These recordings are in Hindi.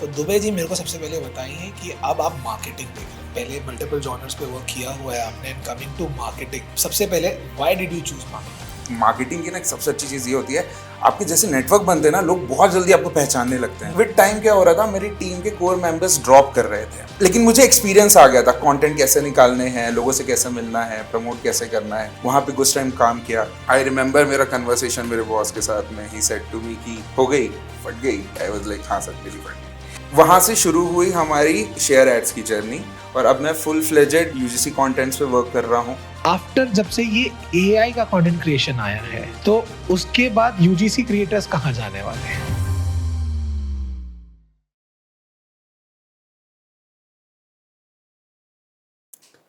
तो दुबे जी मेरे को सबसे पहले बताइए कि अब आप मार्केटिंग देख रहे हैं। पहले मल्टीपल जॉनर्स पे वर्क किया हुआ है आपने एंड कमिंग टू मार्केटिंग। सबसे पहले why did you choose marketing? Marketing की ना एक सबसे अच्छी चीज़ ये होती है, आपके जैसे नेटवर्क बनते हैं ना, लोग बहुत जल्दी आपको पहचानने लगते हैं। विद टाइम क्या हो रहा था, मेरी टीम के कोर मेंबर्स ड्रॉप कर रहे थे, लेकिन मुझे एक्सपीरियंस आ गया था कंटेंट कैसे निकालने हैं, लोगों से कैसे मिलना है, प्रमोट कैसे करना है। वहाँ पे कुछ टाइम काम किया। आई रिमेंबर मेरा कन्वर्सेशन मेरे बॉस के साथ में, ही सेड टू मी कि हो गई, फट गई। आई वाज लाइक हाँ सर, मेरी फट गई। वहाँ से शुरू हुई हमारी शेयर एड्स की जर्नी, और अब मैं फुल फ्लेजेड यूजीसी कंटेंट्स पे वर्क कर रहा हूँ। आफ्टर जब से ये एआई का कंटेंट क्रिएशन आया है तो उसके बाद यूजीसी क्रिएटर्स कहाँ जाने वाले हैं?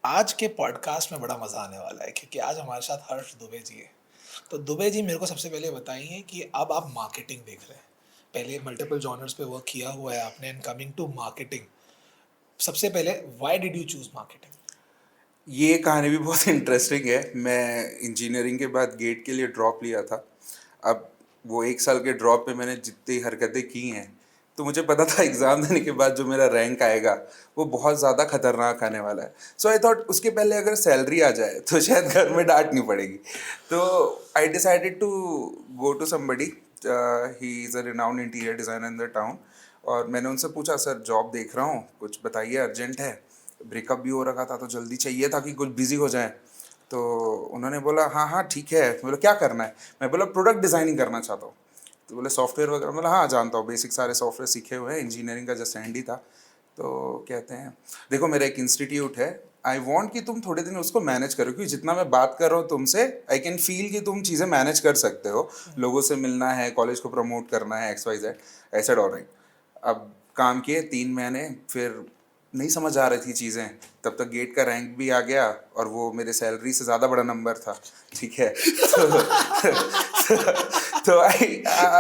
आज के पॉडकास्ट में बड़ा मजा आने वाला है क्योंकि आज हमारे साथ हर्ष दुबे जी है। तो दुबे जी मेरे को सबसे पहले बताइए कि अब आप मार्केटिंग देख रहे हैं। पहले मल्टीपल जॉनर्स पे वर्क किया हुआ है आपने एंड कमिंग टू मार्केटिंग। सबसे पहले why did you choose marketing? ये कहानी भी बहुत इंटरेस्टिंग है। मैं इंजीनियरिंग के बाद गेट के लिए ड्रॉप लिया था। अब वो 1 साल के ड्रॉप पे मैंने जितनी हरकतें की हैं, तो मुझे पता था एग्ज़ाम देने के बाद जो मेरा रैंक आएगा वो बहुत ज़्यादा खतरनाक आने वाला है। सो आई थॉट उसके पहले अगर सैलरी आ जाए तो शायद घर में डांट नहीं पड़ेगी। तो I decided to go to somebody, he is a renowned interior designer in the town. और मैंने उनसे पूछा, सर जॉब देख रहा हूँ, कुछ बताइए, अर्जेंट है। ब्रेकअप भी हो रखा था तो जल्दी चाहिए था कि कुछ बिजी हो जाए। तो उन्होंने बोला हाँ हाँ ठीक है। मैं बोला क्या करना है? मैं बोला प्रोडक्ट डिज़ाइनिंग करना चाहता हूँ। तो बोले सॉफ्टवेयर वगैरह? बोला हाँ जानता हूँ, बेसिक सारे सॉफ्टवेयर सीखे हुए हैं, इंजीनियरिंग का जस्ट एंड ही था। तो कहते हैं देखो मेरा एक इंस्टीट्यूट है, आई वॉन्ट कि तुम थोड़े दिन उसको मैनेज करो, क्योंकि जितना मैं बात कर रहा हूँ तुमसे, आई कैन फील कि तुम चीज़ें मैनेज कर सकते हो। लोगों से मिलना है, कॉलेज को प्रमोट करना है, X Y Z. I said alright. अब काम किए 3 महीने, फिर नहीं समझ आ रही थी चीज़ें। तब तक गेट का रैंक भी आ गया और वो मेरे सैलरी से ज़्यादा बड़ा नंबर था। ठीक है।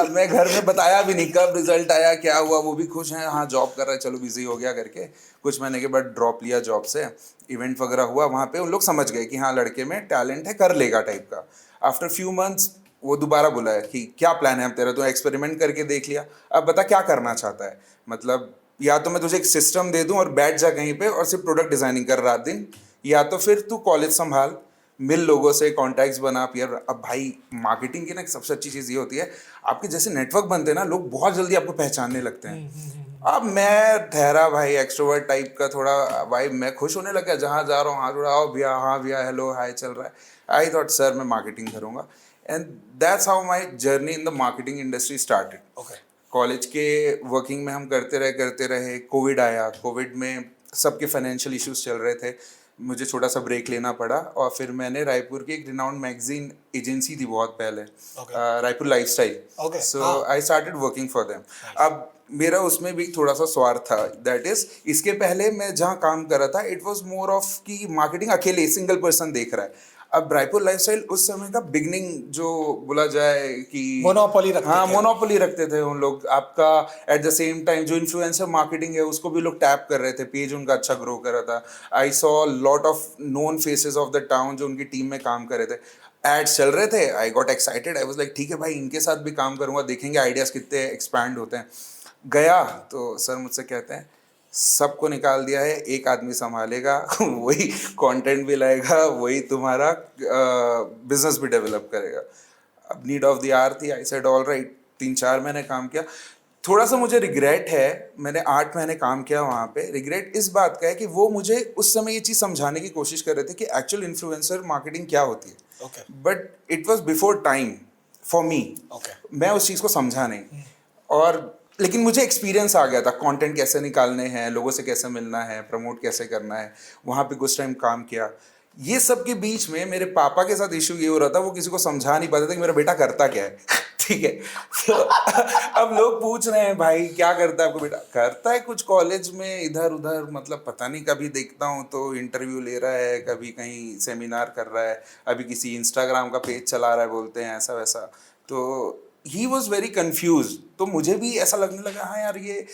मैं घर में बताया भी नहीं कब रिजल्ट आया, क्या हुआ। वो भी खुश हैं, हाँ जॉब कर रहा है, चलो बिजी हो गया करके। कुछ महीने के बाद ड्रॉप लिया जॉब से। इवेंट वगैरह हुआ, वहाँ पे उन लोग समझ गए कि हाँ लड़के में टैलेंट है, कर लेगा टाइप का। आफ्टर फ्यू मंथ्स वो दोबारा बुलाया कि क्या प्लान है अब तेरा, तो एक्सपेरिमेंट करके देख लिया, अब बता क्या करना चाहता है। मतलब या तो मैं तुझे एक सिस्टम दे दूं और बैठ जा कहीं पे और सिर्फ प्रोडक्ट डिजाइनिंग कर रात दिन, या तो फिर तू कॉलेज संभाल, मिल लोगों से, कॉन्टैक्ट्स बना। फिर अब भाई मार्केटिंग की ना एक सबसे अच्छी चीज़ ये होती है, आपके जैसे नेटवर्क बनते हैं ना, लोग बहुत जल्दी आपको पहचानने लगते हैं। अब मैं ठहरा भाई एक्सट्रोवर्ट टाइप का थोड़ा, भाई मैं खुश होने लगा, जहाँ जा रहा हूँ हाथ उड़ाओ, भैया हाँ भैया हेलो हाय चल रहा है। आई थॉट सर मैं मार्केटिंग करूँगा, and that's how my journey in the marketing industry started. Okay. College के वर्किंग में हम करते रहे। कोविड आया, कोविड में सबके फाइनेंशियल इश्यूज चल रहे थे, मुझे छोटा सा ब्रेक लेना पड़ा। और फिर मैंने रायपुर की एक रिनाउंड मैगजीन एजेंसी थी बहुत पहले, okay. Raipur lifestyle. Okay. So I started working for them. Nice. अब मेरा उसमें भी थोड़ा सा स्वार्थ था, दैट इज इसके पहले मैं जहाँ काम कर रहा था इट वॉज मोर ऑफ कि मार्केटिंग अकेले सिंगल पर्सन देख रहा है। अब रायपुर लाइफस्टाइल उस समय का बिगनिंग जो बोला जाए कि मोनोपोली रखते हाँ थे। मोनोपोली रखते थे उन लोग आपका। एट द सेम टाइम जो इन्फ्लुएंसर मार्केटिंग है उसको भी लोग टैप कर रहे थे, पेज उनका अच्छा ग्रो कर रहा था। I saw lot of known faces of the town जो उनकी टीम में काम कर रहे थे, एड्स चल रहे थे। I got excited, I was like ठीक है भाई इनके साथ भी काम करूंगा, देखेंगे आइडियाज कितने एक्सपैंड होते हैं। गया तो सर मुझसे कहते हैं सबको निकाल दिया है, एक आदमी संभालेगा वही कंटेंट भी लाएगा, वही तुम्हारा बिजनेस भी डेवलप करेगा। अब नीड ऑफ द आवर थी। I said all right. 3-4 महीने काम किया। थोड़ा सा मुझे रिग्रेट है, मैंने 8 महीने काम किया वहाँ पे। रिग्रेट इस बात का है कि वो मुझे उस समय ये चीज़ समझाने की कोशिश कर रहे थे कि एक्चुअल इन्फ्लुएंसर मार्केटिंग क्या होती है। Okay. But it was before time for me. Okay. मैं उस चीज़ को समझा नहीं। और लेकिन मुझे एक्सपीरियंस आ गया था, कंटेंट कैसे निकालने हैं, लोगों से कैसे मिलना है, प्रमोट कैसे करना है। वहाँ पे कुछ टाइम काम किया। ये सब के बीच में मेरे पापा के साथ इशू ये हो रहा था, वो किसी को समझा नहीं पाते थे कि मेरा बेटा करता क्या है। ठीक है। तो अब लोग पूछ रहे हैं भाई क्या करता है आपको बेटा? करता है कुछ कॉलेज में इधर उधर, मतलब पता नहीं, कभी देखता हूँ तो इंटरव्यू ले रहा है, कभी कहीं सेमिनार कर रहा है, अभी किसी इंस्टाग्राम का पेज चला रहा है, बोलते हैं ऐसा वैसा। तो ही वॉज वेरी कन्फ्यूज। तो मुझे भी ऐसा लगने लगा हाँ यार ये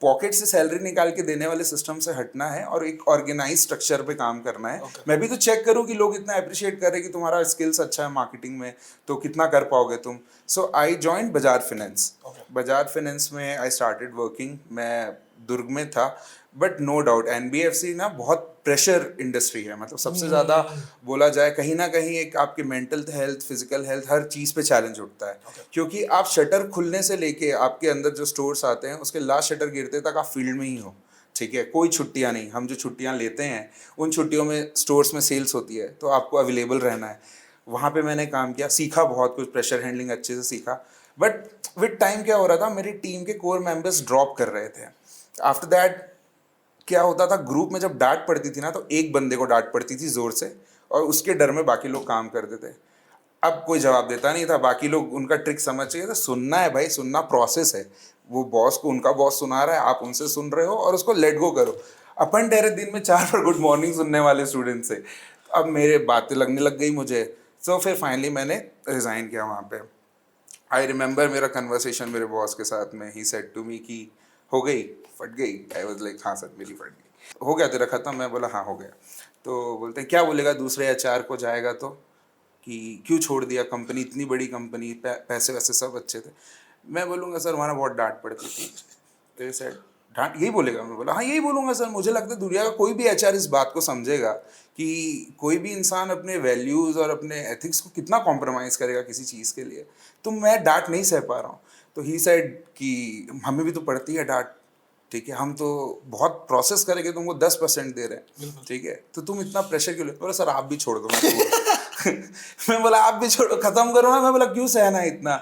पॉकेट से सैलरी निकाल के देने वाले सिस्टम से हटना है और एक ऑर्गेनाइज स्ट्रक्चर पे काम करना है। Okay. मैं भी तो चेक करूँ कि लोग इतना अप्रिशिएट कर रहे हैं कि तुम्हारा स्किल्स अच्छा है मार्केटिंग में, तो कितना कर पाओगे तुम। So I join Bajaj Finance. Okay. Bajaj Finance में आई स्टार्टेड वर्किंग। मैं दुर्ग में था, बट नो डाउट एनबीएफसी ना बहुत प्रेशर इंडस्ट्री है, मतलब सबसे ज़्यादा बोला जाए कहीं ना कहीं एक आपके मेंटल हेल्थ, फिजिकल हेल्थ, हर चीज़ पे चैलेंज उठता है। Okay. क्योंकि आप शटर खुलने से लेके आपके अंदर जो स्टोर्स आते हैं उसके लास्ट शटर गिरते तक आप फील्ड में ही हो, ठीक है। कोई छुट्टियां नहीं, हम जो छुट्टियां लेते हैं उन छुट्टियों में स्टोर्स में सेल्स होती है, तो आपको अवेलेबल रहना है। वहाँ पे मैंने काम किया, सीखा बहुत कुछ, प्रेशर हैंडलिंग अच्छे से सीखा। बट विद टाइम क्या हो रहा था, मेरी टीम के कोर मेंबर्स ड्रॉप कर रहे थे। आफ्टर दैट क्या होता था, ग्रुप में जब डांट पड़ती थी ना, तो एक बंदे को डांट पड़ती थी जोर से, और उसके डर में बाकी लोग काम करते थे। अब कोई जवाब देता नहीं था, बाकी लोग उनका ट्रिक समझ गए थे। सुनना है भाई, सुनना प्रोसेस है। वो बॉस को उनका बॉस सुना रहा है, आप उनसे सुन रहे हो, और उसको लेट गो करो। अपन ठहरे दिन में 4 बार गुड मॉर्निंग सुनने वाले स्टूडेंट से। अब मेरे बातें लगने लग गई मुझे। सो फिर फाइनली मैंने रिज़ाइन किया वहाँ पे। आई रिमेंबर मेरा कन्वर्सेशन मेरे बॉस के साथ में, ही सेड टू मी कि हो गई, फट गई। आई वाज लाइक हाँ सर मेरी फट गई। हो गया तेरा ख़त्म? मैं बोला हाँ हो गया। तो बोलते हैं क्या बोलेगा दूसरे एचआर को जाएगा तो, कि क्यों छोड़ दिया, कंपनी इतनी बड़ी कंपनी, पैसे वैसे सब अच्छे थे। मैं बोलूँगा सर वहाँ बहुत डांट पड़ती थी। तो सर डांट यही बोलेगा? मैं बोला हाँ यही बोलूँगा सर। मुझे लगता है दुनिया का कोई भी एचआर इस बात को समझेगा कि कोई भी इंसान अपने वैल्यूज़ और अपने एथिक्स को कितना कॉम्प्रोमाइज़ करेगा किसी चीज़ के लिए। तो मैं डांट नहीं सह पा रहा हूँ। तो ही सेड कि हमें भी तो पड़ती है डांट, ठीक है, हम तो बहुत प्रोसेस करेंगे, तुमको 10% दे रहे हैं, ठीक है, तो तुम इतना प्रेशर क्यों ले? बोला सर आप भी छोड़ दो, मैं छोड़ मैं बोला आप भी छोड़ो, खत्म करो ना। मैं बोला क्यों सहना है इतना।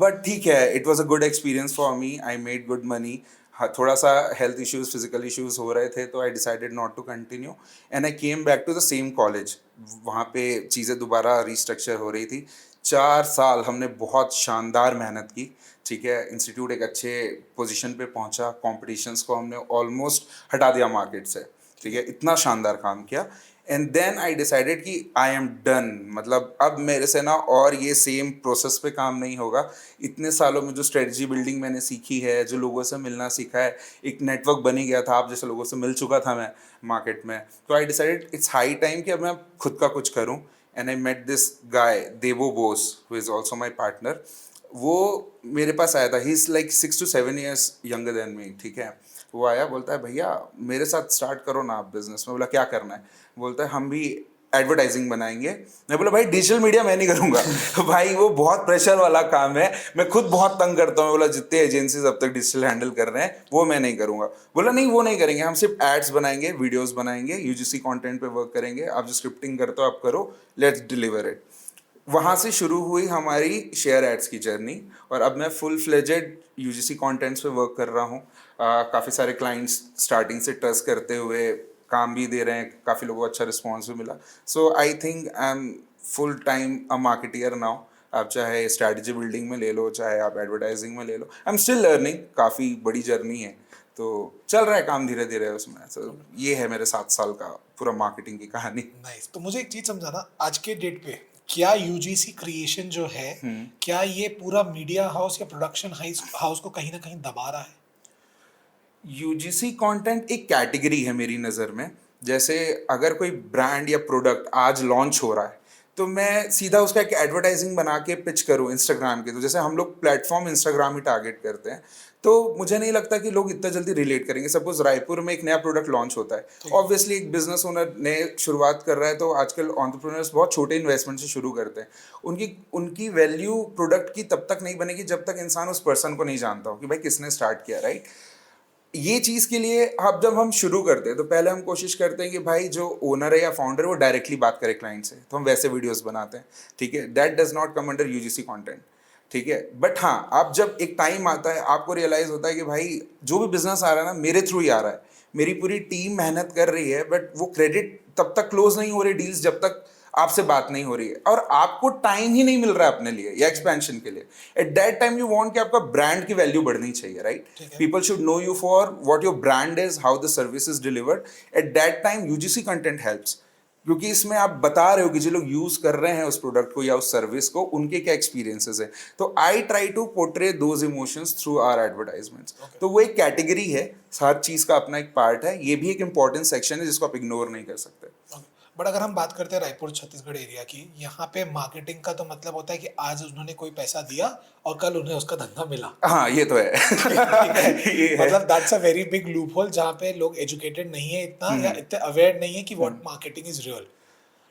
बट ठीक है, it was a good experience for me, I made good money. हाँ, थोड़ा सा हेल्थ इश्यूज, फिजिकल इश्यूज हो रहे थे, तो I decided not to continue and I came back to the same college. वहाँ पे चीज़ें दोबारा रिस्ट्रक्चर हो रही थी। 4 साल हमने बहुत शानदार मेहनत की, ठीक है। इंस्टीट्यूट एक अच्छे पोजीशन पे पहुंचा, कॉम्पिटिशन्स को हमने ऑलमोस्ट हटा दिया मार्केट से, ठीक है, इतना शानदार काम किया। एंड देन आई डिसाइडेड कि आई एम डन, मतलब अब मेरे से ना और ये सेम प्रोसेस पे काम नहीं होगा। इतने सालों में जो स्ट्रेटजी बिल्डिंग मैंने सीखी है, जो लोगों से मिलना सीखा है, एक नेटवर्क बनी गया था, आप जैसे लोगों से मिल चुका था मैं मार्केट में। तो I decided it's high time कि अब मैं खुद का कुछ करूँ। And I met this guy Devo Bose, who is also my partner. वो मेरे पास आया था, he is like 6 to 7 years younger than me, ठीक है। वो आया, बोलता है भैया मेरे साथ स्टार्ट करो ना आप बिजनेस। में बोला क्या करना है? बोलता है हम भी एडवर्टाइजिंग बनाएंगे। मैं बोला भाई डिजिटल मीडिया मैं नहीं करूँगा भाई वो बहुत प्रेशर वाला काम है, मैं खुद बहुत तंग करता हूँ। बोला जितने एजेंसीज अब तक डिजिटल हैंडल कर रहे हैं वो मैं नहीं करूँगा। बोला नहीं वो नहीं करेंगे, हम सिर्फ एड्स बनाएंगे, वीडियोस बनाएंगे, यूजीसी कंटेंट पे वर्क करेंगे, आप जो स्क्रिप्टिंग करते हो आप करो, लेट्स डिलीवर इट। वहाँ से शुरू हुई हमारी शेयर एड्स की जर्नी, और अब मैं फुल फ्लेजेड यूजीसी कंटेंट्स पे वर्क कर रहा हूँ। काफ़ी सारे क्लाइंट्स स्टार्टिंग से ट्रस्ट करते हुए काम भी दे रहे हैं, काफ़ी लोगों को अच्छा रिस्पॉन्स भी मिला। So I think I am full time a marketer now. आप चाहे स्ट्रैटेजी बिल्डिंग में ले लो, चाहे आप एडवर्टाइजिंग में ले लो, आई एम स्टिल लर्निंग, काफ़ी बड़ी जर्नी है, तो चल रहा है काम धीरे धीरे उसमें। सो ये है मेरे 7 साल का पूरा मार्केटिंग की कहानी। नाइस। तो मुझे एक चीज समझाना, आज के डेट पे क्या यूजीसी क्रिएशन जो है, क्या ये पूरा मीडिया हाउस या प्रोडक्शन हाउस हाउस को कहीं ना कहीं दबा रहा है? यूजीसी कंटेंट एक कैटेगरी है मेरी नज़र में। जैसे अगर कोई ब्रांड या प्रोडक्ट आज लॉन्च हो रहा है, तो मैं सीधा उसका एक एडवर्टाइजिंग बना के पिच करूँ इंस्टाग्राम के, तो जैसे हम लोग प्लेटफॉर्म इंस्टाग्राम ही टारगेट करते हैं, तो मुझे नहीं लगता कि लोग इतना जल्दी रिलेट करेंगे। सपोज रायपुर में एक नया प्रोडक्ट लॉन्च होता है, ऑब्वियसली एक बिजनेस ओनर नए शुरुआत कर रहा है, तो आजकल एंटरप्रेन्योर्स बहुत छोटे इन्वेस्टमेंट से शुरू करते हैं। उनकी उनकी वैल्यू प्रोडक्ट की तब तक नहीं बनेगी जब तक इंसान उस पर्सन को नहीं जानता हो कि भाई किसने स्टार्ट किया, राइट। ये चीज़ के लिए अब जब हम शुरू करते हैं, तो पहले हम कोशिश करते हैं कि भाई जो ओनर है या फाउंडर है वो डायरेक्टली बात करे क्लाइंट से, तो हम वैसे वीडियोस बनाते हैं, ठीक है। That does not come under UGC content, ठीक है। बट हाँ, अब जब एक टाइम आता है, आपको रियलाइज़ होता है कि भाई जो भी बिजनेस आ रहा है ना मेरे थ्रू ही आ रहा है, मेरी पूरी टीम मेहनत कर रही है, बट वो क्रेडिट तब तक क्लोज नहीं हो रही डील्स जब तक आपसे बात नहीं हो रही है, और आपको टाइम ही नहीं मिल रहा है अपने लिए या एक्सपेंशन के लिए। At that time you want कि आपका ब्रांड की वैल्यू बढ़नी चाहिए, right. People should know you for what your brand is, how the service is delivered. At that time UGC content helps. क्योंकि इसमें आप बता रहे हो कि जो लोग यूज कर रहे हैं उस प्रोडक्ट को या उस सर्विस को, उनके क्या एक्सपीरियंसेस है। तो I try to portray those emotions through our advertisements. तो वो एक कैटेगरी है, हर चीज का अपना एक पार्ट है, ये भी एक इंपॉर्टेंट सेक्शन है जिसको आप इग्नोर नहीं कर सकते। बट अगर हम बात करते हैं रायपुर छत्तीसगढ़ एरिया की, यहाँ पे मार्केटिंग का तो मतलब होता है कि आज उन्होंने कोई पैसा दिया और कल उन्हें उसका धंधा मिला। हाँ, ये तो है। ठीक है, ये है। मतलब that's a very big loop hole जहाँ पे लोग एजुकेटेड नहीं है इतना या इतने अवेयर नहीं है कि व्हाट मार्केटिंग इज रियल।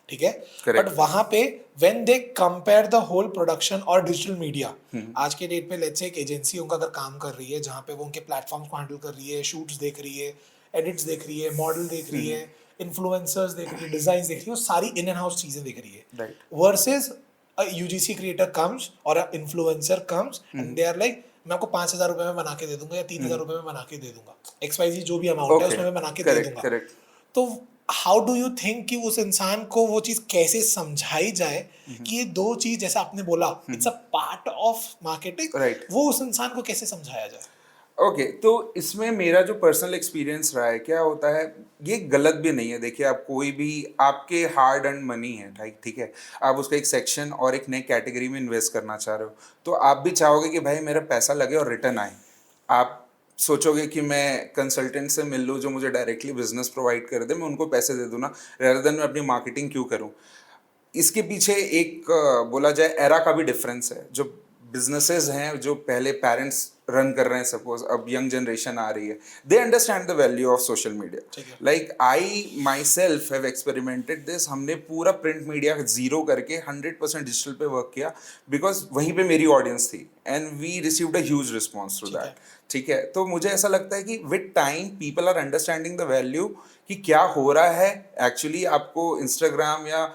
ठीक है, बट Correct. वहां पे when they compare the whole production और डिजिटल मीडिया, आज के डेट में लेट्स से एक एजेंसी उनका अगर काम कर रही है जहाँ पे वो उनके प्लेटफॉर्म्स को हैंडल कर रही है, शूट्स देख रही है, एडिट्स देख रही है, मॉडल देख रही है, इन्फ्लुएंसर्स देख रही है, डिजाइन देख रही है, वो सारी इन एंड हाउस चीजें देख रही है, Right. Versus a UGC creator comes और a influencer comes and they are like मैं आपको 5,000 रुपए में बना के दे दूंगा या 3,000 रुपए में बना के दे दूंगा, XYZ जो भी अमाउंट है Okay. उसमें मैं बना के दे Correct, दूंगा। correct. तो हाउ डू यू थिंक कि उस इंसान को वो चीज कैसे समझाई जाए कि ये दो चीज जैसा आपने बोला it's a part of marketing, Right. वो उस इंसान को कैसे समझाया जाए? ओके, तो इसमें मेरा जो पर्सनल एक्सपीरियंस रहा है, क्या होता है, ये गलत भी नहीं है। देखिए, आप कोई भी, आपके हार्ड अर्न मनी है, ठीक है, आप उसका एक सेक्शन और एक नई कैटेगरी में इन्वेस्ट करना चाह रहे हो, तो आप भी चाहोगे कि भाई मेरा पैसा लगे और रिटर्न आए। आप सोचोगे कि मैं कंसल्टेंट से मिल लूँ जो मुझे डायरेक्टली बिजनेस प्रोवाइड कर दे, मैं उनको पैसे दे दूँ ना, रेदर देन मैं अपनी मार्केटिंग क्यों करूँ। इसके पीछे एक बोला जाए एरा का भी डिफरेंस है। जो बिजनेसेस हैं, जो पहले पेरेंट्स रन कर रहे हैं, सपोज अब यंग जनरेशन आ रही है, they understand the value of social media. Like I my self have experimented this. हमने पूरा प्रिंट मीडिया जीरो करके 100% डिजिटल पे वर्क किया, बिकॉज वहीं पे मेरी ऑडियंस थी and we received a huge response to that. ठीक है, तो मुझे ऐसा लगता है कि with time people are understanding the value कि क्या हो रहा है एक्चुअली। आपको इंस्टाग्राम या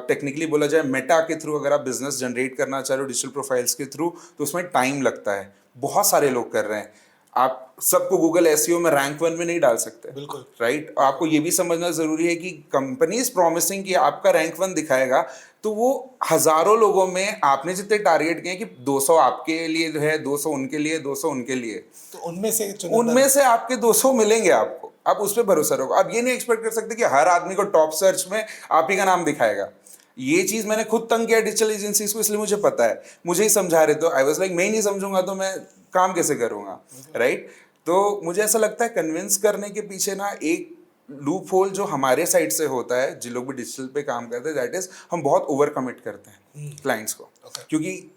टेक्निकली बोला जाए मेटा के थ्रू अगर आप बिजनेस जनरेट करना चाह रहे हो डिजिटल प्रोफाइल्स के थ्रू, तो उसमें टाइम लगता है। बहुत सारे लोग कर रहे हैं, आप सबको गूगल एसईओ में रैंक 1 में नहीं डाल सकते। बिल्कुल राइट, आपको ये भी समझना जरूरी है कि कंपनीज प्रॉमिसिंग कि आपका रैंक 1 दिखाएगा, तो वो हजारों लोगों में आपने जितने टारगेट किए कि 200 आपके लिए जो है, 200 उनके लिए, 200 उनके लिए, तो उनमें उनमें से आपके 200 मिलेंगे आपको। आप उस पर भरोसा रखो। आप ये नहीं एक्सपेक्ट कर सकते कि हर आदमी को टॉप सर्च में आप ही का नाम दिखाएगा। ये चीज मैंने खुद तंग किया डिजिटल एजेंसीज को, इसलिए मुझे पता है। मुझे ही समझा रहे, तो आई वाज लाइक मैं ही नहीं समझूंगा तो मैं काम कैसे करूंगा, राइट। तो मुझे ऐसा लगता है कन्विंस करने के पीछे ना एक लूप होल जो हमारे साइड से होता है, जो लोग भी डिजिटल पे काम करते हैं, दैट इज हम बहुत ओवर कमिट करते हैं क्लाइंट्स को। क्योंकि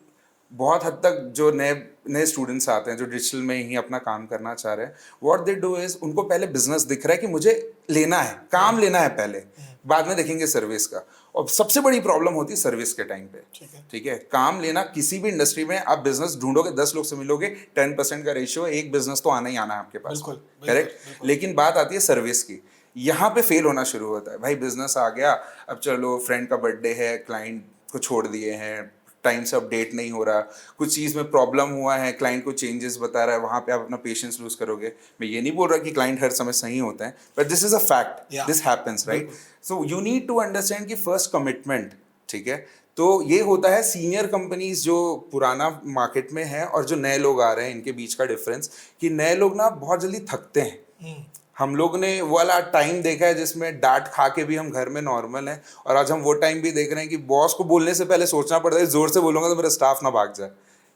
बहुत हद तक जो नए नए स्टूडेंट्स आते हैं जो डिजिटल में ही अपना काम करना चाह रहे हैं, व्हाट दे डू इज उनको पहले बिजनेस दिख रहा है कि मुझे लेना है, काम लेना है पहले, बाद में देखेंगे सर्विस का। और सबसे बड़ी प्रॉब्लम होती है सर्विस के टाइम पे। ठीक है, काम लेना किसी भी इंडस्ट्री में, आप बिजनेस ढूंढोगे 10 लोग से मिलोगे, 10% का रेशियो, एक बिजनेस तो आना ही आना है आपके पास, करेक्ट। लेकिन बात आती है सर्विस की, यहाँ पे फेल होना शुरू होता है। भाई बिजनेस आ गया, अब चलो फ्रेंड का बर्थडे है, क्लाइंट को छोड़ दिए हैं, टाइम से अपडेट नहीं हो रहा, कुछ चीज़ में प्रॉब्लम हुआ है, क्लाइंट को चेंजेस बता रहा है, वहाँ पे आप अपना पेशेंस लूज करोगे। मैं ये नहीं बोल रहा कि क्लाइंट हर समय सही होता है, but this is a fact, this happens, right. So you need to understand कि फर्स्ट कमिटमेंट, ठीक है। तो ये होता है सीनियर कंपनीज जो पुराना मार्केट में है और जो नए लोग आ रहे हैं, इनके बीच का डिफरेंस कि नए लोग ना बहुत जल्दी थकते हैं। हम लोग ने वो वाला टाइम देखा है जिसमें डांट खा के भी हम घर में नॉर्मल हैं, और आज हम वो टाइम भी देख रहे हैं कि बॉस को बोलने से पहले सोचना पड़ता है जोर से बोलूंगा तो मेरा स्टाफ ना भाग जाए,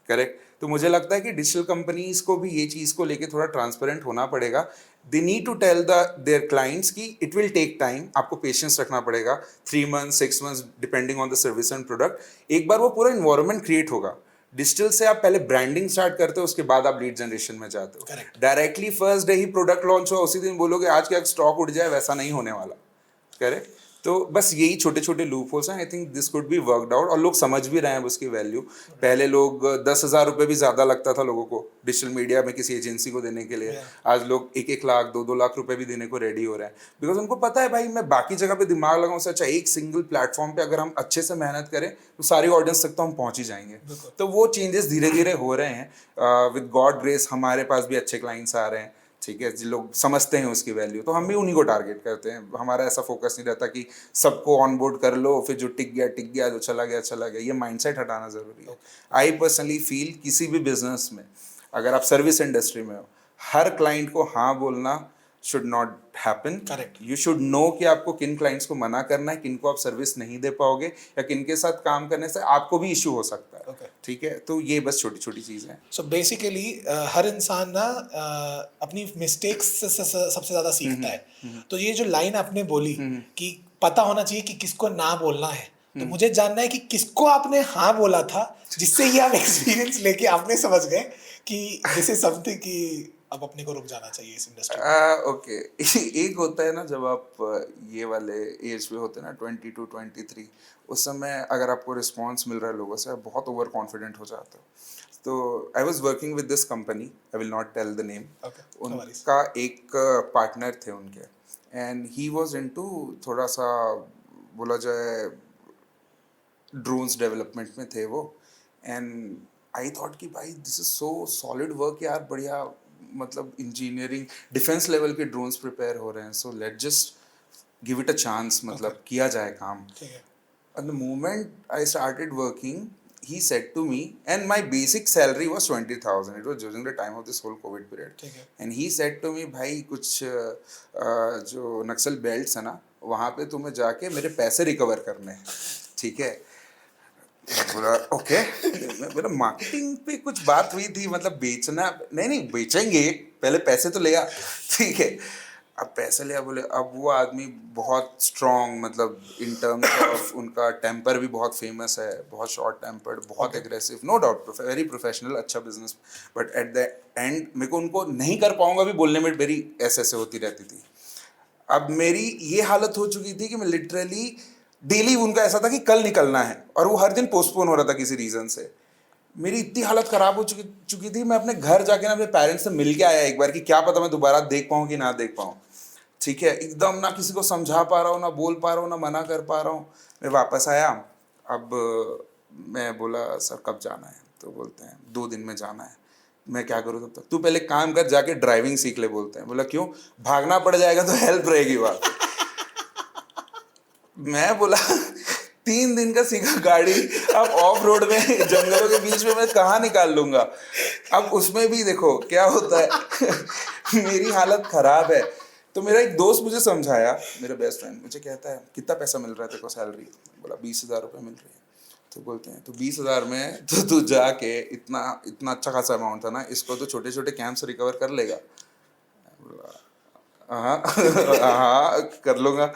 करेक्ट। तो मुझे लगता है कि डिजिटल कंपनीज को भी ये चीज़ को लेके थोड़ा ट्रांसपेरेंट होना पड़ेगा। They need to tell their clients कि इट विल टेक टाइम, आपको पेशेंस रखना पड़ेगा, 3 months 6 months depending on the service and product. एक बार वो पूरा इन्वायरमेंट क्रिएट होगा। डिजिटल से आप पहले ब्रांडिंग स्टार्ट करते हो, उसके बाद आप लीड जनरेशन में जाते हो। डायरेक्टली फर्स्ट डे ही प्रोडक्ट लॉन्च हुआ उसी दिन बोलोगे आज के आज स्टॉक उठ जाए, वैसा नहीं होने वाला, करेक्ट। तो बस यही छोटे छोटे लूप होल्स हैं। I think this could be worked out, और लोग समझ भी रहे हैं उसकी वैल्यू। पहले लोग 10,000 रुपये भी ज़्यादा लगता था लोगों को डिजिटल मीडिया में किसी एजेंसी को देने के लिए, आज लोग 1-1 लाख 2-2 लाख रुपए भी देने को रेडी हो रहे हैं, बिकॉज उनको पता है भाई मैं बाकी जगह पे दिमाग लगाऊं से अच्छा एक सिंगल प्लेटफॉर्म पे अगर हम अच्छे से मेहनत करें तो सारी ऑडियंस तक तो हम पहुंच ही जाएंगे। तो वो चेंजेस धीरे धीरे हो रहे हैं। विद गॉड ग्रेस हमारे पास भी अच्छे क्लाइंट्स आ रहे हैं, ठीक है, जो लोग समझते हैं उसकी वैल्यू, तो हम भी उन्हीं को टारगेट करते हैं। हमारा ऐसा फोकस नहीं रहता कि सबको ऑन बोर्ड कर लो, फिर जो टिक गया, जो चला गया चला गया। ये माइंडसेट हटाना ज़रूरी है। आई पर्सनली फील किसी भी बिजनेस में अगर आप सर्विस इंडस्ट्री में हो, हर क्लाइंट को हाँ बोलना should not happen. Correct. You should know कि आपको किन क्लाइंट्स को मना करना है, किन को आप सर्विस नहीं दे पाओगे, या किन के साथ काम करने से आपको भी इशू हो सकता है। Okay. ठीक है, तो ये बस छोटी छोटी चीज़ें हैं। सो बेसिकली हर इंसान ना अपनी मिस्टेक्स से सबसे ज़्यादा सीखता है। तो ये जो लाइन आपने बोली कि पता होना चाहिए कि किसको ना बोलना है, तो मुझे जानना है कि किसको आपने हाँ बोला था जिससे ये आप एक्सपीरियंस लेके आपने समझ गए कि दिस इज समथिंग कि अब अपने को रुक जाना चाहिए इस इंडस्ट्री में। ओके एक होता है ना जब आप ये वाले एज पे होते हैं ना 22 23, उस समय अगर आपको रिस्पॉन्स मिल रहा है लोगों से, आप बहुत ओवर कॉन्फिडेंट हो जाते हो। तो I was working with this company, I will not tell the name. Okay, no worries. उनका एक पार्टनर थे उनके, एंड ही वॉज इनटू थोड़ा सा बोला जाए ड्रोन्स डेवलपमेंट में थे वो। एंड आई थॉट कि भाई this is so solid work यार, बढ़िया, मतलब इंजीनियरिंग डिफेंस लेवल के ड्रोन्स प्रिपेयर हो रहे हैं, so let just give it a chance, मतलब किया जाए काम। ठीक है। And the moment I started working, he said to me, and my basic salary was 20,000. It was during the time of this whole COVID period. ठीक है। And he said to me, भाई कुछ जो नक्सल बेल्ट्स है ना, वहाँ पे तुम्हें जाके मेरे पैसे रिकवर करने हैं, ठीक है। मैं बोला ओके। मैं बोला मार्केटिंग पे कुछ बात हुई थी, मतलब बेचना नहीं, नहीं बेचेंगे, पहले पैसे तो ले आ, ठीक है। अब पैसे लिया, बोले अब वो आदमी बहुत स्ट्रॉन्ग, मतलब इन टर्म्स ऑफ उनका टेम्पर भी बहुत फेमस है, बहुत शॉर्ट टेम्पर्ड, बहुत aggressive, no doubt, very professional, अच्छा business. But at the end मेरे को उनको नहीं कर पाऊंगा भी बोलने में मेरी ऐसे होती रहती थी। अब मेरी ये हालत हो चुकी थी कि मैं लिटरली डेली उनका ऐसा था कि कल निकलना है, और वो हर दिन पोस्टपोन हो रहा था किसी रीज़न से। मेरी इतनी हालत ख़राब हो चुकी थी, मैं अपने घर जाके ना अपने पेरेंट्स से मिल के आया एक बार कि क्या पता मैं दोबारा देख पाऊँ कि ना देख पाऊँ। ठीक है, एकदम ना किसी को समझा पा रहा हूँ, ना बोल पा रहा हूँ, ना मना कर पा रहा हूँ। मैं वापस आया। अब मैं बोला सर कब जाना है, तो बोलते हैं 2 दिन में जाना है। मैं क्या करूँ तब तक? तू पहले काम कर, जाके ड्राइविंग सीख ले, बोलते हैं। बोला क्यों? भागना पड़ जाएगा तो हेल्प रहेगी वहाँ पे। मैं बोला 3 दिन का सीखा गाड़ी, अब ऑफ रोड में जंगलों के बीच में मैं कहाँ निकाल लूंगा। अब उसमें भी देखो क्या होता है मेरी हालत खराब है। तो मेरा एक दोस्त मुझे समझाया, मेरा बेस्ट फ्रेंड मुझे कहता है कितना पैसा मिल रहा है तेरे को सैलरी? बोला 20,000 रुपये मिल रही है। तो बोलते हैं तो 20,000 में तो तू जाके इतना इतना अच्छा खासा अमाउंट था ना, इसको तो छोटे छोटे कैंप से रिकवर कर लेगा। हाँ हाँ कर लूंगा।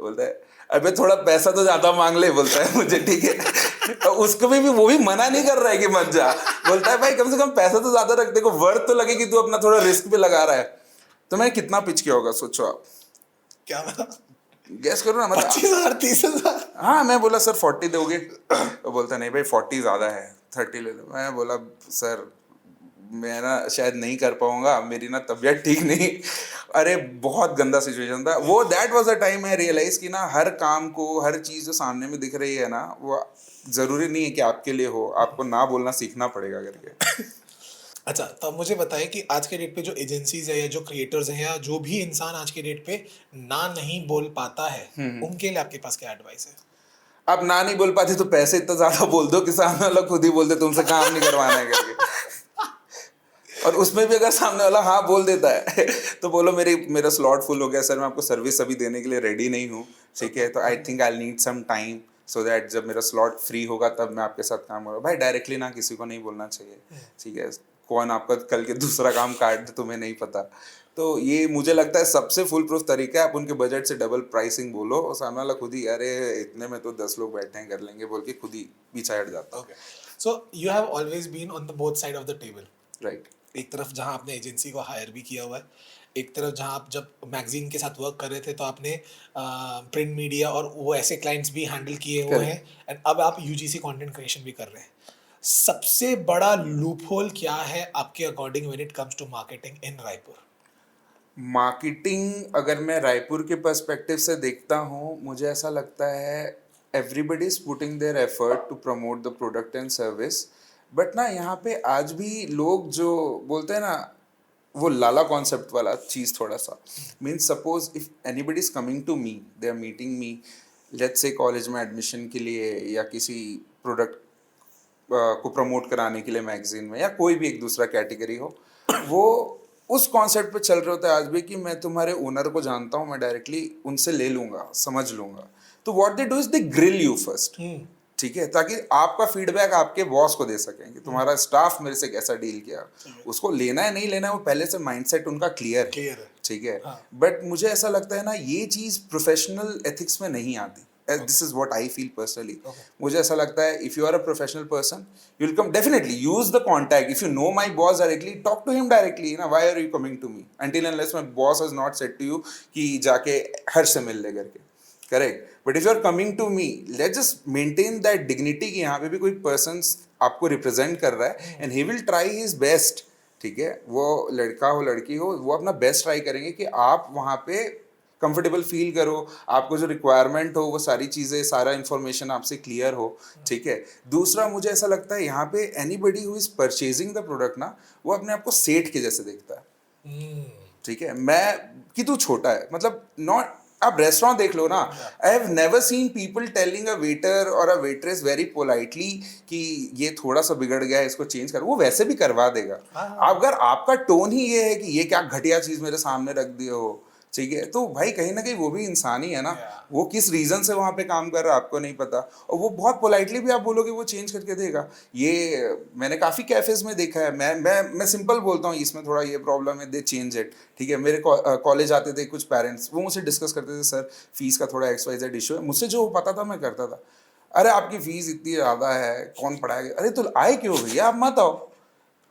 बोलता है अबे थोड़ा पैसा तो ज्यादा मांग ले, बोलता है मुझे, ठीक है। तो उसको भी वो भी मना नहीं कर रहा है कि मत जा। बोलता है भाई कम से कम पैसा तो ज्यादा रख, देखो वर्थ तो लगे कि तू अपना थोड़ा रिस्क पे लगा रहा है। तो मैं कितना पिच किया होगा सोचो आप, क्या बता? गैस करो ना, मतलब 25,000 30,000? हाँ। मैं बोला सर 40 दोगे? तो बोलता नहीं भाई 40 ज़्यादा है, 30 ले लो। मैं बोला सर मैं ना शायद नहीं कर पाऊंगा, मेरी ना तबीयत ठीक नहीं। अरे बहुत गंदा सिचुएशन था वो। That was the time I realize कि ना हर काम को, हर चीज़ जो सामने में दिख रही है ना, वो ज़रूरी नहीं है कि आपके लिए हो, आपको ना बोलना सीखना पड़ेगा करके। अच्छा, तो अब मुझे बताइए कि आज के डेट पे जो एजेंसीज है या जो क्रिएटर्स हैं या जो भी इंसान आज के डेट पे ना नहीं बोल पाता है, उनके लिए आपके पास क्या एडवाइस है? आप ना नहीं बोल पाते तो पैसे इतना ज़्यादा बोल दो कि सामने वाला खुद ही बोल दे तुमसे काम नहीं करवाना है करके। और उसमें भी अगर सामने वाला हाँ बोल देता है तो बोलो मेरा स्लॉट फुल हो गया सर, मैं आपको सर्विस अभी देने के लिए रेडी नहीं हूँ, ठीक है। तो I think I need some time so that जब मेरा स्लॉट फ्री होगा तब मैं आपके साथ काम करूँ। भाई डायरेक्टली ना किसी को नहीं बोलना चाहिए, ठीक है। कौन आपका कल के दूसरा काम काट दे तुम्हें नहीं पता। तो ये मुझे लगता है सबसे फुल प्रूफ तरीका है। आप उनके बजट से डबल प्राइसिंग बोलो और सामने वाला खुद ही अरे इतने में तो 10 लोग बैठे हैं कर लेंगे बोल के खुद ही पीछा हट जाता है। Okay, so you have always been on the both side of the table. Right. एक तरफ जहां आपने एजेंसी को हायर भी किया हुआ है, एक तरफ जहां आप जब मैगजीन के साथ वर्क कर रहे थे तो आपने प्रिंट मीडिया और वो ऐसे क्लाइंट्स भी हैंडल किए हुए हैं, एंड अब आप यूजीसी कंटेंट क्रिएशन भी कर रहे हैं। सबसे बड़ा लूपहोल क्या है आपके according when it comes to marketing in Raipur? Marketing अगर मैं रायपुर के पर्सपेक्टिव से देखता हूँ, मुझे ऐसा लगता है everybody is putting their effort to promote the product and service. But ना यहाँ पे आज भी लोग जो बोलते हैं ना वो लाला कॉन्सेप्ट वाला चीज़ थोड़ा सा means suppose if anybody is coming to me, they are meeting me, let's say college में एडमिशन के लिए या किसी प्रोडक्ट को प्रमोट कराने के लिए मैगजीन में या कोई भी एक दूसरा कैटेगरी हो, वो उस कॉन्सेप्ट पे चल रहे होते हैं आज भी कि मैं तुम्हारे ओनर को जानता हूँ, मैं डायरेक्टली उनसे ले लूंगा, समझ लूंगा। तो what they do is they grill you first, ठीक है, ताकि आपका फीडबैक आपके बॉस को दे सकें कि तुम्हारा स्टाफ मेरे से कैसा डील किया, उसको लेना है नहीं लेना है वो पहले से माइंडसेट उनका क्लियर है, क्लियर है। ठीक है। हाँ। बट मुझे ऐसा लगता है ना ये चीज प्रोफेशनल एथिक्स में नहीं आती। This is what I feel personally. मुझे ऐसा लगता है if you are a professional person you will come definitely use the contact, if you know my boss directly talk to him directly ना, why are you coming to me until unless my boss has not said to you कि जाके हर्ष से मिल ले करके, correct. But if you are coming to me let just maintain that dignity कि यहाँ पे भी कोई पर्सन आपको रिप्रेजेंट कर रहा है and he will try his best, ठीक है। वो लड़का हो लड़की हो वो अपना बेस्ट ट्राई करेंगे कि आप वहाँ पे कंफर्टेबल फील करो, आपको जो रिक्वायरमेंट हो वो सारी चीज़ें, सारा इन्फॉर्मेशन आपसे क्लियर हो, ठीक है। दूसरा मुझे ऐसा लगता है यहाँ पे anybody who is purchasing the product ना वो अपने आप को सेठ के जैसे देखता है, ठीक है। मैं कि तू छोटा है मतलब नॉट, आप रेस्टोरेंट देख लो ना, I have never seen people telling a waiter और अ वेट्रेस वेरी पोलाइटली कि ये थोड़ा सा बिगड़ गया है इसको चेंज कर, वो वैसे भी करवा देगा। अगर आपका टोन ही ये है कि ये क्या घटिया चीज मेरे सामने रख दिए हो, ठीक है, तो भाई कहीं ना कहीं वो भी इंसान ही है ना, वो किस रीजन से वहां पे काम कर रहा है आपको नहीं पता, और वो बहुत पोलाइटली भी आप बोलोगे वो चेंज करके देगा। ये मैंने काफी कैफेज में देखा है। मैं सिंपल बोलता हूँ इसमें थोड़ा ये प्रॉब्लम है, दे चेंज इट, ठीक है। मेरे कॉलेज आते थे कुछ पेरेंट्स, वो मुझसे डिस्कस करते थे सर फीस का थोड़ा XYZ इशू है, मुझसे जो पता था मैं करता था। अरे आपकी फीस इतनी ज़्यादा है कौन पढ़ाएगा, अरे तो आए क्यों भैया आप मत आओ,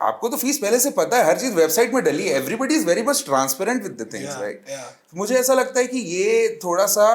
आपको तो फीस पहले से पता है, हर चीज वेबसाइट में डली है, everybody is very much transparent with the things, right. मुझे ऐसा लगता है कि ये थोड़ा सा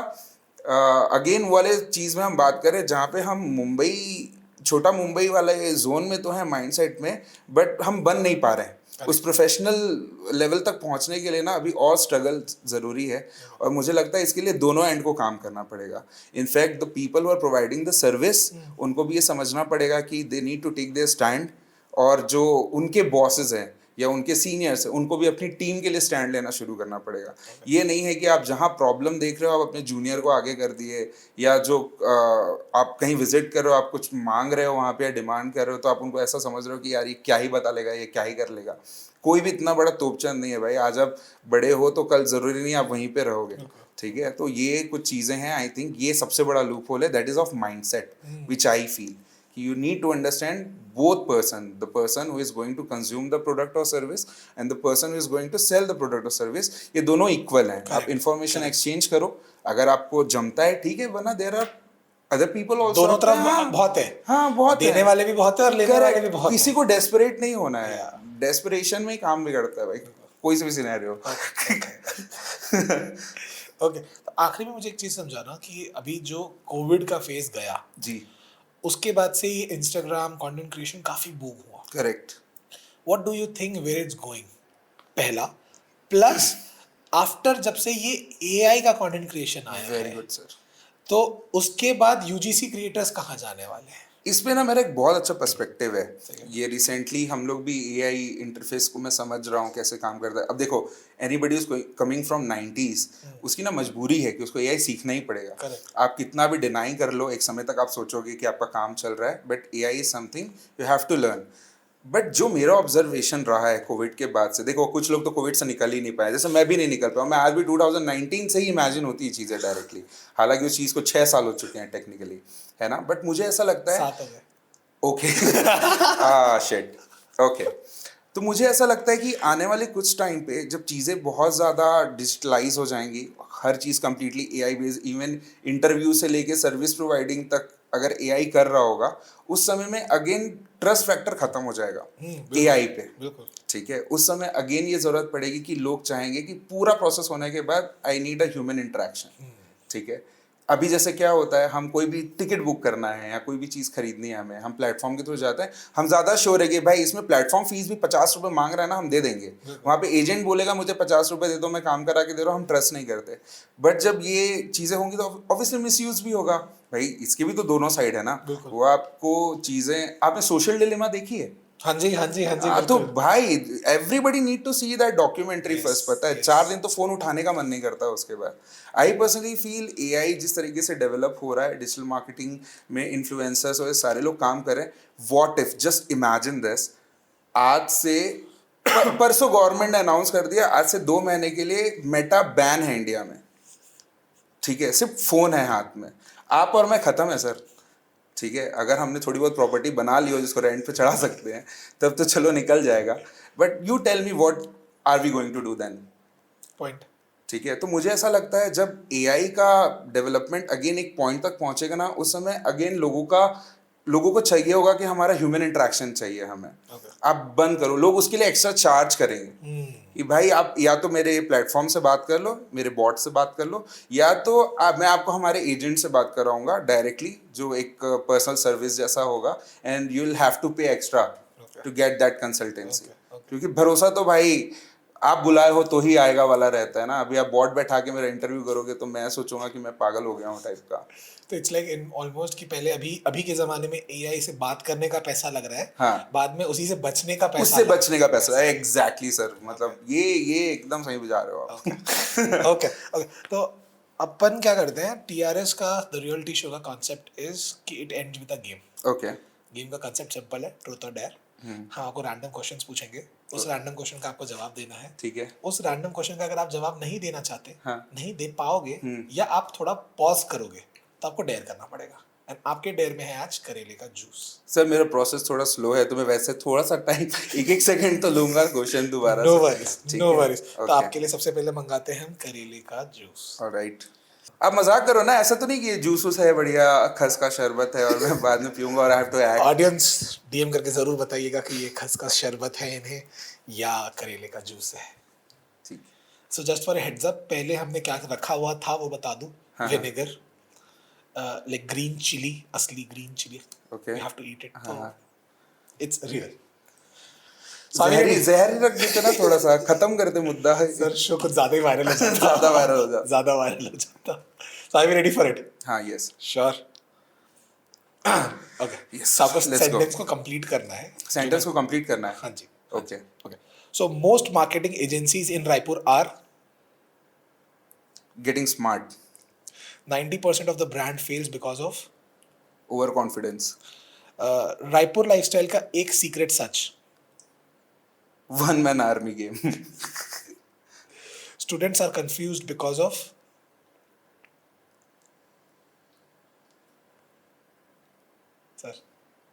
अगेन वाले चीज में हम बात करें जहाँ पे हम मुंबई, छोटा मुंबई वाले जोन में तो है माइंडसेट में, बट हम बन नहीं पा रहे हैं उस प्रोफेशनल लेवल तक पहुंचने के लिए ना, अभी और स्ट्रगल जरूरी है। और मुझे लगता है इसके लिए दोनों एंड को काम करना पड़ेगा। In fact the people who are providing the service उनको भी ये समझना पड़ेगा कि they need to take their stand, और जो उनके बॉसेस हैं या उनके सीनियर्स हैं उनको भी अपनी टीम के लिए स्टैंड लेना शुरू करना पड़ेगा। ये नहीं है कि आप जहाँ प्रॉब्लम देख रहे हो आप अपने जूनियर को आगे कर दिए, या जो आप कहीं विजिट कर रहे हो आप कुछ मांग रहे हो वहाँ पे या डिमांड कर रहे हो तो आप उनको ऐसा समझ रहे हो कि यार ये क्या ही बता लेगा, ये क्या ही कर लेगा। कोई भी इतना बड़ा तोपचंद नहीं है भाई, आज आप बड़े हो तो कल ज़रूरी नहीं आप वहीं पे रहोगे, ठीक है। तो ये कुछ चीज़ें हैं, आई थिंक ये सबसे बड़ा लूप होल है, that is of mindset which I feel you need to understand both person, the person who is going to consume the product or service and the person who is going to sell the product or service, ये दोनों equal हैं। आप information exchange करो, अगर आपको जमता है ठीक है, वरना there are other people also, दोनों तरफ हाँ, बहुत है, हाँ बहुत देने है, वाले भी बहुत है और लेने वाले भी बहुत किसी है। को desperate नहीं होना है, desperation में ही काम बिगड़ता है भाई, कोई से भी सिनेरियो। ओके, तो आखिरी में मुझे एक चीज समझाना कि अभी जो कोविड का फेज गया जी, उसके बाद से ये इंस्टाग्राम कंटेंट क्रिएशन काफी बूम हुआ। Correct. What do you think where it's going, पहला, प्लस आफ्टर जब से ये एआई का कंटेंट क्रिएशन आया वेरी है गुड सर। तो उसके बाद यूजीसी क्रिएटर्स कहाँ जाने वाले हैं? इस पे ना मेरा एक बहुत अच्छा पर्सपेक्टिव है। ये रिसेंटली हम लोग भी एआई इंटरफेस को मैं समझ रहा हूँ कैसे काम करता है। अब देखो anybody is coming from 90s, उसकी ना मजबूरी है कि उसको एआई सीखना ही पड़ेगा। Correct. आप कितना भी डिनाई कर लो एक समय तक आप सोचोगे कि आपका काम चल रहा है, but AI is something you have to learn. But जो मेरा ऑब्जर्वेशन रहा है कोविड के बाद से, देखो कुछ लोग तो कोविड से निकल ही नहीं पाए, जैसे मैं भी नहीं निकल पाया, मैं आज भी 2019 से ही इमेजिन होती है चीज़ें डायरेक्टली, हालांकि उस चीज़ को 6 साल हो चुके हैं टेक्निकली, है ना। बट मुझे ऐसा लगता है 7 हो गए। ओके शिट ओके, तो मुझे ऐसा लगता है कि आने वाले कुछ टाइम पे जब चीज़ें बहुत ज़्यादा डिजिटलाइज हो जाएंगी, हर चीज़ completely AI based, even interview से लेके सर्विस प्रोवाइडिंग तक अगर एआई कर रहा होगा, उस समय में अगेन ट्रस्ट फैक्टर खत्म हो जाएगा एआई पे, बिल्कुल। ठीक है। उस समय अगेन ये ज़रूरत पड़ेगी कि लोग चाहेंगे कि पूरा प्रोसेस होने के बाद I need a human interaction, ठीक है। अभी जैसे क्या होता है, हम कोई भी टिकट बुक करना है या कोई भी चीज़ खरीदनी है हमें, हम प्लेटफॉर्म के थ्रू जाते हैं, हम ज़्यादा श्योर है कि भाई इसमें प्लेटफॉर्म फीस भी 50 रुपये मांग रहा है ना, हम दे देंगे। वहाँ पे एजेंट बोलेगा मुझे 50 रुपये दे दो, मैं काम करा के दे रहा हूँ, हम ट्रस्ट नहीं करते। बट जब ये चीज़ें होंगी तो ऑब्वियसली मिसयूज भी होगा भाई, इसकी भी तो दोनों साइड है ना। वो आपको चीज़ें, आपने सोशल डिलेमा देखी है? हाँ जी, हाँ जी, हाँ जी, तो बिल्कुल। भाई everybody need to see that documentary first, पता है 4 दिन तो फोन उठाने का मन नहीं करता उसके बाद। आई पर्सनली फील एआई जिस तरीके से डेवलप हो रहा है, डिजिटल मार्केटिंग में इन्फ्लुएंसर्स और सारे लोग काम कर रहे हैं, what if, just imagine this, आज से परसों गवर्नमेंट ने अनाउंस कर दिया, आज से 2 महीने के लिए मेटा बैन है इंडिया में, ठीक है, सिर्फ फोन है हाथ में, आप और मैं खत्म है सर, ठीक है। अगर हमने थोड़ी बहुत प्रॉपर्टी बना ली हो जिसको रेंट पे चढ़ा सकते हैं तब तो चलो निकल जाएगा, but you tell me what are we going to do then, point. ठीक है। तो मुझे ऐसा लगता है जब एआई का डेवलपमेंट अगेन एक पॉइंट तक पहुंचेगा ना, उस समय अगेन लोगों को चाहिए होगा कि हमारा ह्यूमन इंटरेक्शन चाहिए हमें। Okay. आप बंद करो, लोग उसके लिए एक्स्ट्रा चार्ज करेंगे कि भाई आप या तो मेरे प्लेटफॉर्म से बात कर लो, मेरे बॉट से बात कर लो, या तो मैं आपको हमारे एजेंट से बात कराऊंगा डायरेक्टली, जो एक पर्सनल सर्विस जैसा होगा, and you will have to pay extra to get that consultancy. क्योंकि भरोसा तो भाई आप बुलाए हो तो ही आएगा वाला रहता है ना। अभी आप बॉट बैठा के मेरा इंटरव्यू करोगे तो मैं सोचूंगा कि मैं पागल हो गया हूँ टाइप का। तो इट्स लाइक इन ऑलमोस्ट कि पहले अभी के जमाने में एआई से बात करने का पैसा लग रहा है, हाँ, बाद में उसी से बचने का पैसा उससे लग रहा बचने का पैसा है। एग्जैक्टली सर, मतलब ये एकदम सही बुझा रहे हो आप। है। ओके ओके, तो अपन क्या करते हैं, टीआरएस का द रियलिटी शो का कॉन्सेप्ट इज कि it ends with a game. Okay, game का कंसेप्ट सिंपल है, ट्रूथ और डेयर। हाँ, आपको रैंडम क्वेश्चंस पूछेंगे, उस रैंडम क्वेश्चन का आपको जवाब देना है। ठीक है। उस रैंडम क्वेश्चन का अगर आप जवाब नहीं देना चाहते, हाँ। नहीं दे पाओगे, या आप थोड़ा पॉज करोगे, तो आपको डेयर करना पड़ेगा। एंड आपके डेयर में है आज करेले का जूस। सर मेरा प्रोसेस थोड़ा स्लो है, तो मैं वैसे थोड़ा सा टाइम एक सेकंड तो लूंगा क्वेश्चन दोबारा नो से। वरीज, ठीक नो है, वरीज। तो ओके। आपके लिए सबसे पहले मंगाते हैं हम करेले का जूस। ऑलराइट। आप मजाक करो ना, ऐसा तो नहीं कि ये जूस वूस है बढ़िया, खस का शरबत है और मैं बाद में पीऊंगा और I have to act. Audience DM करके जरूर बताइएगा कि ये खसखस शरबत है इन्हें या करेले का जूस है। ठीक। So just for heads up, पहले हमने क्या रखा हुआ था वो बता दूं। विनेगर, लाइक ग्रीन चिली, असली green chili, okay. We have to eat it, तो इट्स रियल। जहर ही रख देते ना, थोड़ा सा खत्म करते मुद्दा है। सर शो कुछ ज्यादा ही वायरल हो जाता, ज्यादा वायरल हो जाता, ज्यादा वायरल हो जाता। So are we ready for it? हाँ, yes sure. Okay, Yes, so आपको let's go. सेंटेंस को कंप्लीट करना है। सेंटेंस को कंप्लीट करना है। हाँ जी। Okay. Okay. So most marketing agencies in Raipur are getting smart, 90% of the brand fails because of over confidence, Raipur lifestyle का एक सीक्रेट सच, one man army game, students are confused because of sir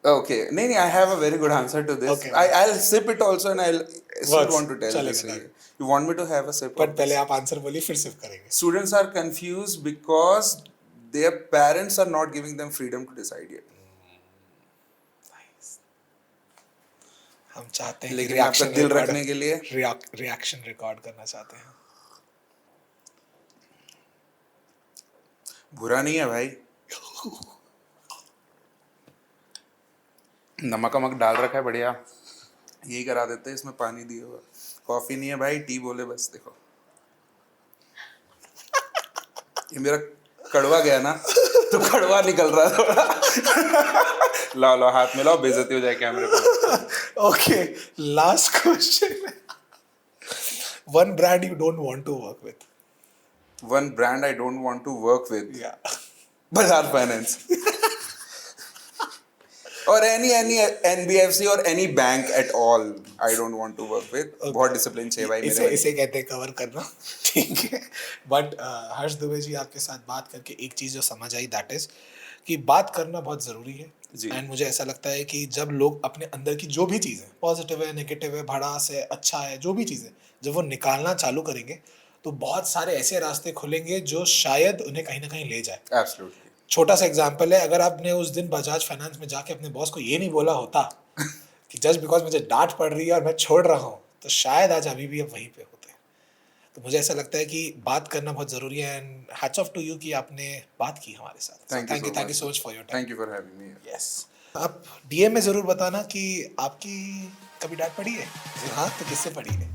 okay, नहीं, I have a very good answer to this. Okay. I'll sip it also and I'll still Works. want to tell चलेगा, this. चलेगा। You want me to have a sip? but of पहले this? आप आंसर बोलिए फिर सिर्फ करेंगे। Students are confused because their parents are not giving them freedom to decide yet. हम चाहते हैं लेकिन आपका दिल रखने के लिए रिएक्शन रिकॉर्ड करना चाहते हैं। बुरा नहीं है भाई, नमक वमक डाल रखा है बढ़िया, यही करा देते हैं, इसमें पानी दिए हुआ। कॉफी नहीं है भाई, टी बोले बस। देखो ये मेरा कड़वा गया ना तो कड़वा निकल रहा थोड़ा। लाओ लाओ, हाथ में लाओ, बेइज्जती हो जाए कैमरे पे। ओके, last question. One brand you don't want to work with. One brand I don't want to work with, या Bajaj Finance or any NBFC or any bank at all. I don't want to work with. बहुत डिसिप्लिन चाहिए भाई मेरे। इसे कहते हैं कवर करना, ठीक है। बट हर्ष दुबे जी, आपके साथ बात करके एक चीज़ जो समझ आई, दैट इज कि बात करना बहुत ज़रूरी है। एंड मुझे ऐसा लगता है कि जब लोग अपने अंदर की जो भी चीज़ है, पॉजिटिव है, नेगेटिव है, भड़ास है, अच्छा है, जो भी चीज़ है, जब वो निकालना चालू करेंगे तो बहुत सारे ऐसे रास्ते खुलेंगे जो शायद उन्हें कहीं ना कहीं ले जाए। एब्सोल्युटली। छोटा सा एग्जांपल है, अगर आपने उस दिन बजाज फाइनेंस में जाके अपने बॉस को ये नहीं बोला होता कि जस्ट बिकॉज मुझे डांट पड़ रही है और मैं छोड़ रहा हूँ, तो शायद आज अभी भी आप वहीं पे होते। तो मुझे ऐसा लगता है कि बात करना बहुत ज़रूरी है। And hats off to you कि आपने बात की हमारे साथ। Thank you so much for your time. Thank you for having me. Yes, आप डीएम में ज़रूर बताना कि आपकी कभी डांट पड़ी है। हाँ, तो किससे पड़ी है?